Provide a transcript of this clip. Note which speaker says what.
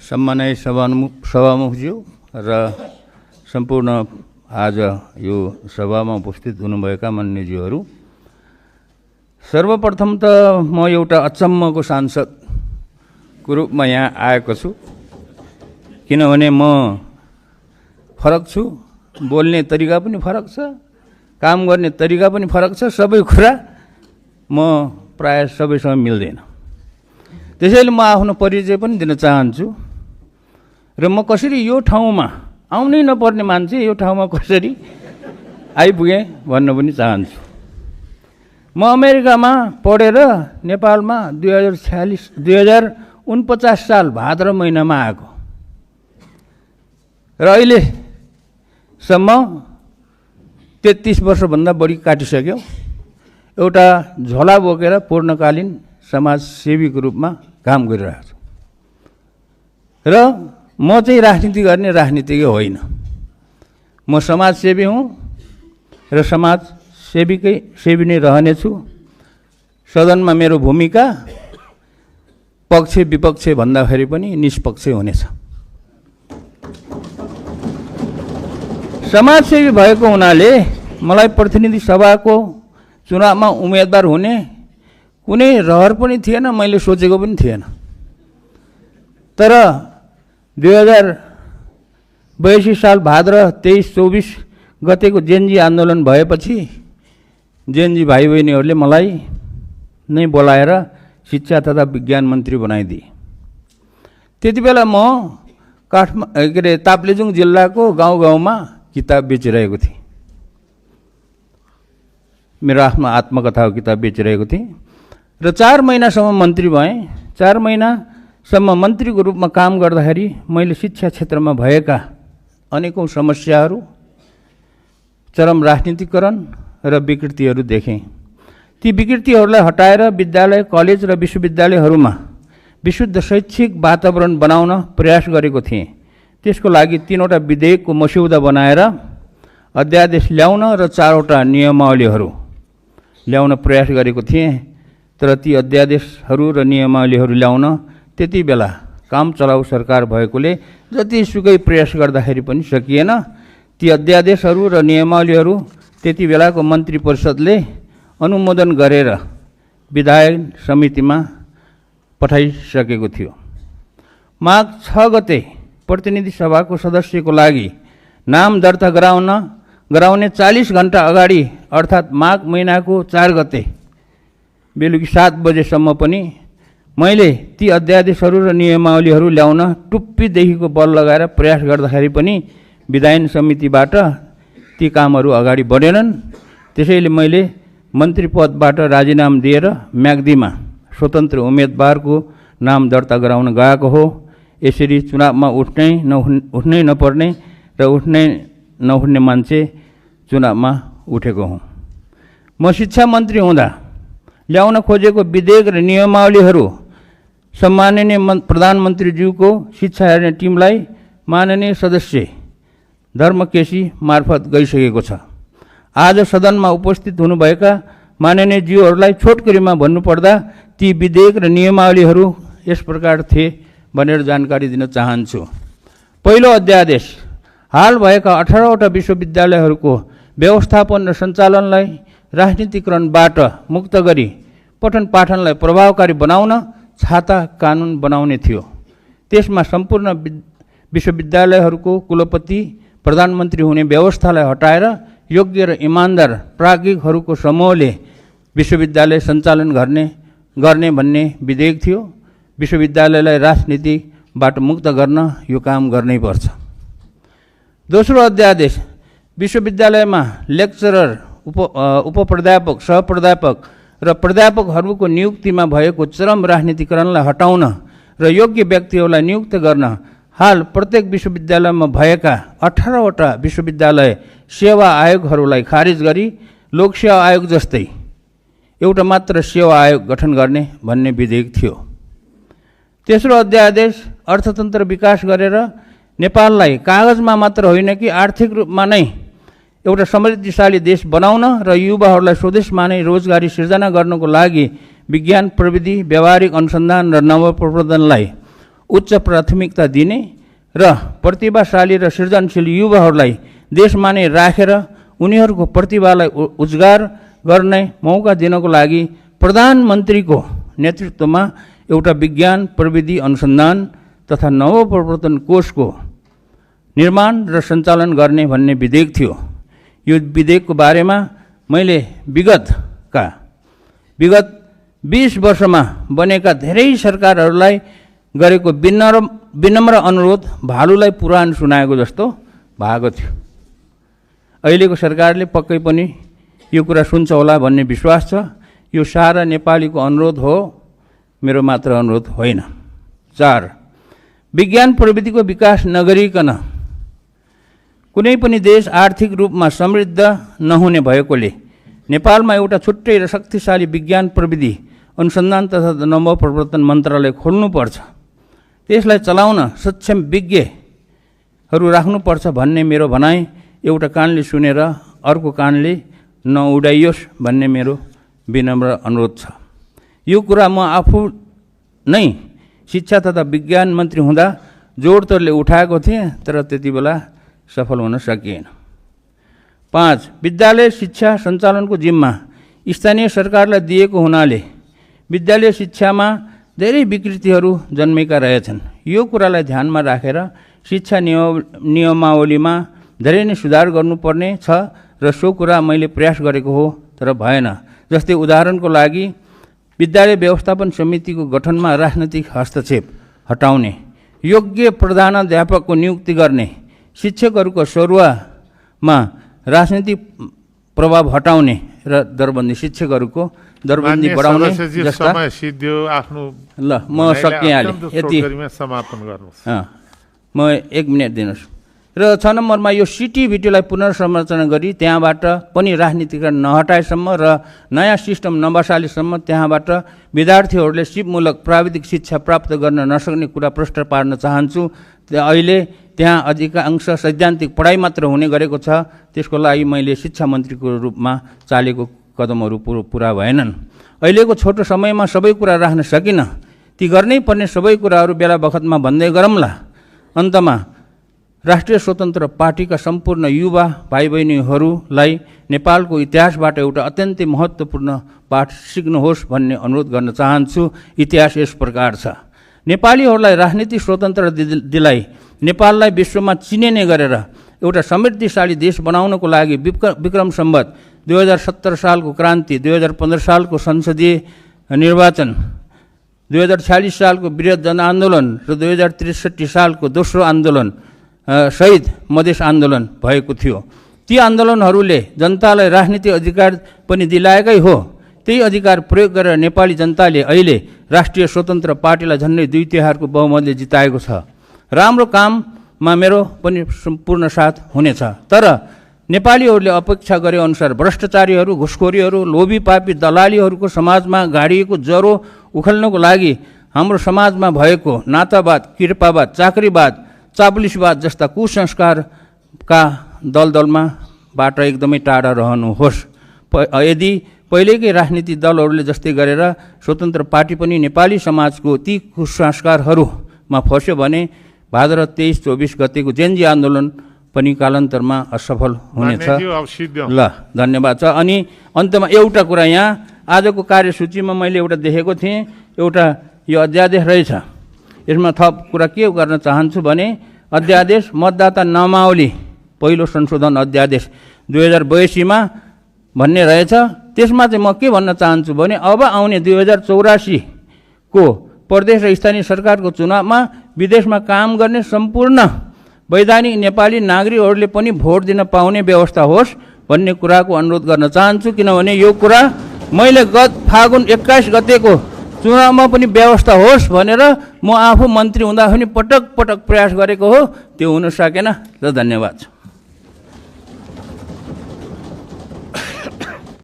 Speaker 1: सम्माननीय सभामुखज्यू र सम्पूर्ण आज यो सभामा उपस्थित हुनुभएका मान्यज्यूहरू, सर्वप्रथम त म एउटा अचम्मको सांसदको रूपमा यहाँ आएको छु। किनभने म फरक छु, बोल्ने तरिका पनि फरक छ, काम गर्ने तरिका पनि फरक छ, सबै कुरा म प्राय सबैसँग मिल्दैन। त्यसैले म आफ्नो परिचय पनि दिन चाहन्छु र म कसरी यो ठाउँमा आउनै नपर्ने मान्छे यो ठाउँमा कसरी आइपुगेँ भन्न पनि चाहन्छु। म अमेरिकामा पढेर नेपालमा 2049 साल भाद्र महिनामा आएको र अहिलेसम्म 33 वर्षभन्दा बढी काटिसक्यो। एउटा झोला बोकेर पूर्णकालीन समाजसेवीको रूपमा काम गरिरहेको छु र म चाहिँ राजनीति गर्ने राजनीतिज्ञ होइन। म समाजसेवी हुँ र सेवी नै रहनेछु। सदनमा मेरो भूमिका पक्ष विपक्ष भन्दाखेरि पनि निष्पक्ष हुनेछ। समाजसेवी भएको हुनाले मलाई प्रतिनिधि सभाको चुनावमा उम्मेदवार हुने कुनै रहर पनि थिएन, मैले सोचेको पनि थिएन। तर 2082 साल भाद्र 23-24 गतेको जेनजी आन्दोलन भएपछि जेनजी भाइ बहिनीहरूले मलाई नै बोलाएर शिक्षा तथा विज्ञान मन्त्री बनाइदिए। त्यति बेला म ताप्लेजुङ जिल्लाको गाउँमा किताब बेचिरहेको थिएँ। मेरो आफ्नो आत्मकथाको किताब बेचिरहेको थिएँ र 4 महिनासम्म मन्त्री भएँ। 4 महिनासम्म मन्त्रीको रूपमा काम गर्दाखेरि मैले शिक्षा क्षेत्रमा भएका अनेकौं समस्याहरू, चरम राजनीतिकरण र विकृतिहरू देखेँ। ती विकृतिहरूलाई हटाएर विद्यालय, कलेज र विश्वविद्यालयहरूमा विशुद्ध शैक्षिक वातावरण बनाउन प्रयास गरेको थिएँ। त्यसको लागि 3वटा विधेयकको मस्यौदा बनाएर अध्यादेश ल्याउन र 4वटा नियमावलीहरू ल्याउन प्रयास गरेको थिएँ। तर ती अध्यादेशहरू र नियमावलीहरू ल्याउन त्यति बेला काम चलाउ सरकार भएकोले जतिसुकै प्रयास गर्दाखेरि पनि सकिएन। ती अध्यादेशहरू र नियमावलीहरू त्यति बेलाको मन्त्री परिषदले अनुमोदन गरेर विधायन समितिमा पठाइसकेको थियो। माघ 6 गते प्रतिनिधि सभाको सदस्यको लागि नाम दर्ता गराउने 40 घण्टा अगाडि अर्थात् माघ महिनाको 4 गते बेलुकी 7 बजेसम्म पनि मैले ती अध्यादेशहरू र नियमावलीहरू ल्याउन टुप्पीदेखिको बल लगाएर प्रयास गर्दाखेरि पनि विधायन समितिबाट ती कामहरू अगाडि बढेनन्। त्यसैले मैले मन्त्री पदबाट राजीनामा दिएर म्याग्दीमा स्वतन्त्र उम्मेदवारको नाम दर्ता गराउन गएको हो। यसरी चुनावमा उठ्नै नपर्ने र उठ्नै नहुने मान्छे चुनावमा उठेको हुँ। म शिक्षा मन्त्री हुँदा ल्याउन खोजेको विधेयक र नियमावलीहरू सम्माननीय प्रधानमन्त्रीज्यूको शिक्षा हेर्ने टिमलाई माननीय सदस्य धर्मकेशी मार्फत गइसकेको छ। आज सदनमा उपस्थित हुनुभएका माननीय ज्यूहरूलाई छोटकरीमा भन्नुपर्दा ती विधेयक र नियमावलीहरू यस प्रकार थिए भनेर जानकारी दिन चाहन्छु। पहिलो अध्यादेश हाल भएका 18वटा विश्वविद्यालयहरूको व्यवस्थापन र सञ्चालनलाई राजनीतिकरणबाट मुक्त गरी पठन पाठनलाई प्रभावकारी बनाउन छाता कानुन बनाउने थियो। त्यसमा सम्पूर्ण विश्वविद्यालयहरूको कुलपति प्रधानमन्त्री हुने व्यवस्थालाई हटाएर योग्य र इमान्दार प्राज्ञिकहरूको समूहले विश्वविद्यालय सञ्चालन गर्ने भन्ने विधेयक थियो। विश्वविद्यालयलाई राजनीतिबाट मुक्त गर्न यो काम गर्नै पर्छ। दोस्रो अध्यादेश विश्वविद्यालयमा लेक्चरर, उपप्राध्यापक, सहप्राध्यापक र प्राध्यापकहरूको नियुक्तिमा भएको चरम राजनीतिकरणलाई हटाउन र योग्य व्यक्तिहरूलाई नियुक्त गर्न हाल प्रत्येक विश्वविद्यालयमा भएका 18वटा विश्वविद्यालय सेवा आयोगहरूलाई खारिज गरी लोकसेवा आयोग जस्तै एउटा मात्र सेवा आयोग गठन गर्ने भन्ने विधेयक थियो। तेस्रो अध्यादेश अर्थतन्त्र विकास गरेर नेपाललाई कागजमा मात्र होइन कि आर्थिक रूपमा नै एउटा समृद्धिशाली देश बनाउन र युवाहरूलाई स्वदेशमा नै रोजगारी सिर्जना गर्नको लागि विज्ञान, प्रविधि, व्यावहारिक अनुसन्धान र नवप्रवर्धनलाई उच्च प्राथमिकता दिने र प्रतिभाशाली र सृजनशील युवाहरूलाई देशमा नै राखेर उनीहरूको प्रतिभालाई उजागर गर्ने मौका दिनको लागि प्रधानमन्त्रीको नेतृत्वमा एउटा विज्ञान प्रविधि अनुसन्धान तथा नवप्रवर्तन कोषको निर्माण र सञ्चालन गर्ने भन्ने विधेयक थियो। यो विधेयकको बारेमा मैले विगत 20 वर्षमा बनेका धेरै सरकारहरूलाई गरेको विनम्र अनुरोध भालुलाई पुराण सुनाएको जस्तो भएको थियो। अहिलेको सरकारले पक्कै पनि यो कुरा सुन्छ होला भन्ने विश्वास छ। यो सारा नेपालीको अनुरोध हो, मेरो मात्र अनुरोध होइन। 4. विज्ञान प्रविधिको विकास नगरिकन कुनै पनि देश आर्थिक रूपमा समृद्ध नहुने भएकोले नेपालमा एउटा छुट्टै र शक्तिशाली विज्ञान प्रविधि अनुसन्धान तथा नवप्रवर्तन मन्त्रालय खोल्नुपर्छ। त्यसलाई चलाउन सक्षम विज्ञहरू राख्नुपर्छ भन्ने मेरो भनाइ एउटा कानले सुनेर अर्को कानले नउडाइयोस् भन्ने मेरो विनम्र अनुरोध छ। यो कुरा म आफू नै शिक्षा तथा विज्ञान मन्त्री हुँदा जोडतोडले उठाएको थिएँ, तर त्यति बेला सफल हुन सकिएन। 5. विद्यालय शिक्षा सञ्चालनको जिम्मा स्थानीय सरकारलाई दिएको हुनाले विद्यालय शिक्षामा धेरै विकृतिहरू जन्मेका रहेछन्। यो कुरालाई ध्यानमा राखेर शिक्षा नियमावलीमा धेरै नै सुधार गर्नुपर्ने छ र सो कुरा मैले प्रयास गरेको हो, तर भएन। जस्तै उदाहरणको लागि विद्यालय व्यवस्थापन समितिको गठनमा राजनैतिक हस्तक्षेप हटाउने, योग्य प्रधानाध्यापकको नियुक्ति गर्ने, शिक्षकहरूको सरुवामा राजनीतिक प्रभाव हटाउने र दरबन्दी शिक्षकहरूको दरबन्दी बढाउने जस्ता। ल म सकिहालेँ, यति
Speaker 2: समापन गर्नुहोस्।
Speaker 1: म 1 मिनट दिनुहोस्। र 6 नम्बरमा यो सिटिभिटीलाई पुनर्संरचना गरी त्यहाँबाट पनि राजनीतिकरण नहटाएसम्म र नयाँ सिस्टम नबसालेसम्म त्यहाँबाट विद्यार्थीहरूले सिपमूलक प्राविधिक शिक्षा प्राप्त गर्न नसक्ने कुरा प्रष्ट पार्न चाहन्छु। अहिले त्यहाँ अधिकांश सैद्धान्तिक पढाइ मात्र हुने गरेको छ। त्यसको लागि मैले शिक्षा मन्त्रीको रूपमा चालेको कदमहरू पुरा भएनन्। अहिलेको छोटो समयमा सबै कुरा राख्न सकिनँ। ती गर्नै पर्ने सबै कुराहरू बेला बखतमा भन्दै गरौँला। अन्तमा राष्ट्रिय स्वतन्त्र पार्टीका सम्पूर्ण युवा भाइ बहिनीहरूलाई नेपालको इतिहासबाट एउटा अत्यन्तै महत्त्वपूर्ण पाठ सिक्नुहोस् भन्ने अनुरोध गर्न चाहन्छु। इतिहास यस प्रकार छ। नेपालीहरूलाई राजनीतिक स्वतन्त्र दिलाई नेपाललाई विश्वमा चिनिने गरेर एउटा समृद्धिशाली देश बनाउनको लागि विक्रम सम्वत 2070 सालको क्रान्ति, 2015 सालको संसदीय निर्वाचन, 2046 सालको वृहत जनआन्दोलन र 2063 सालको दोस्रो आन्दोलन शहीद मधेस आन्दोलन भएको थियो। ती आन्दोलनहरूले जनतालाई राजनीतिक अधिकार पनि दिलाएकै हो। त्यही अधिकार प्रयोग गरेर नेपाली जनताले अहिले राष्ट्रिय स्वतन्त्र पार्टीलाई झन्डै 2/3 बहुमतले जिताएको छ। राम्रो काममा मेरो पनि सम्पूर्ण साथ हुनेछ। तर नेपालीहरूले अपेक्षा गरे अनुसार भ्रष्टाचारीहरू, घुसखोरीहरू, लोभी पापी दलालीहरूको समाजमा गाडिएको ज्वरो उखेल्नको लागि हाम्रो समाजमा भएको नातावाद, कृपावाद, चाकरीवाद, चाबुलिसवाद जस्ता कुसंस्कारका दलदलमाबाट एकदमै टाढा रहनुहोस्। यदि पहिलेकै राजनीतिक दलहरूले जस्तै गरेर स्वतन्त्र पार्टी पनि नेपाली समाजको ती कुसंस्कारहरूमा फस्यो भने भाद्र 23-24 गतेको जेनजी आन्दोलन पनि कालान्तरमा असफल हुनेछ। ल धन्यवाद छ। अनि अन्तमा एउटा कुरा, यहाँ आजको कार्यसूचीमा मैले एउटा देखेको थिएँ, एउटा यो अध्यादेश रहेछ। यसमा थप कुरा के गर्न चाहन्छु भने अध्यादेश मतदाता नामावली पहिलो संशोधन अध्यादेश 2082 भन्ने रहेछ। त्यसमा चाहिँ म के भन्न चाहन्छु भने अब आउने 2084 को प्रदेश र स्थानीय सरकारको चुनावमा विदेशमा काम गर्ने सम्पूर्ण वैधानिक नेपाली नागरिकहरूले पनि भोट दिन पाउने व्यवस्था होस् भन्ने कुराको अनुरोध गर्न चाहन्छु। किनभने यो कुरा मैले गत फागुन 21 गतेको चुनावमा पनि व्यवस्था होस् भनेर म आफू मन्त्री हुँदा पनि पटक पटक प्रयास गरेको हो, त्यो हुन सकेन। ल धन्यवाद।